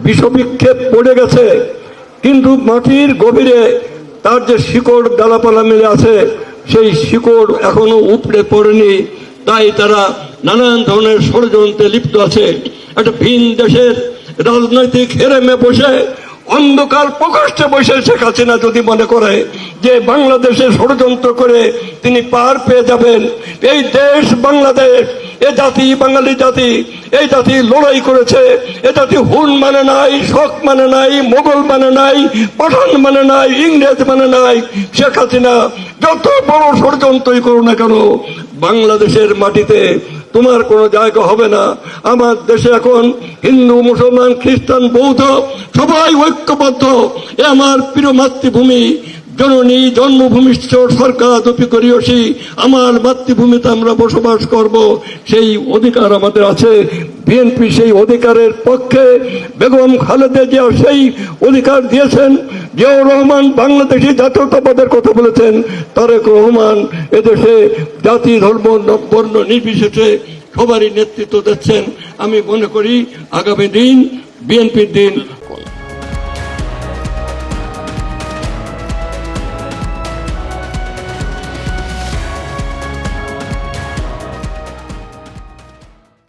বিষবিক্ষেপ পড়ে গেছে, কিন্তু মাটির গভীরে তার যে শিকড় ডালাপালা মেলে আছে সেই শিকড় এখনো উপড়ে পড়েনি। তাই তারা নানান ধরনের ষড়যন্ত্রে লিপ্ত আছে। একটা ভিন দেশের রাজনৈতিক হেরেমে বসে অন্ধকার প্রকোষ্ঠে বসে শেখ হাসিনা যদি মনে করে যে বাংলাদেশে ষড়যন্ত্র করে তিনি পার পেয়ে যাবেন, এই দেশ বাংলাদেশ, এ জাতি বাঙালি জাতি, এই জাতি লড়াই করেছে। এ জাতি হুন মানে নাই, শক মানে নাই, মোগল মানে নাই, পাঠান মানে নাই, ইংরেজ মানে নাই। শেখ হাসিনা যত বড় ষড়যন্ত্রই করো না কেন, বাংলাদেশের মাটিতে তোমার কোনো জায়গা হবে না। আমার দেশে এখন হিন্দু, মুসলমান, খ্রিস্টান, বৌদ্ধ সবাই ঐক্যবদ্ধ। এ আমার প্রিয় মাতৃভূমি, জননী জন্মভূমিষ্ঠ সরকার দপি করিয়সী, আমার মাতৃভূমিতে আমরা বসবাস করব, সেই অধিকার আমাদের আছে। বিএনপি সেই অধিকারের পক্ষে। বেগম খালেদা জিয়া সেই অধিকার দিয়েছেন। জিয়াউর রহমান বাংলাদেশি জাতীয়তাবাদের কথা বলেছেন। তারেক রহমান এদেশে জাতি, ধর্ম, বর্ণ নির্বিশেষে সবারই নেতৃত্ব দিচ্ছেন। আমি মনে করি আগামী দিন বিএনপির দিন।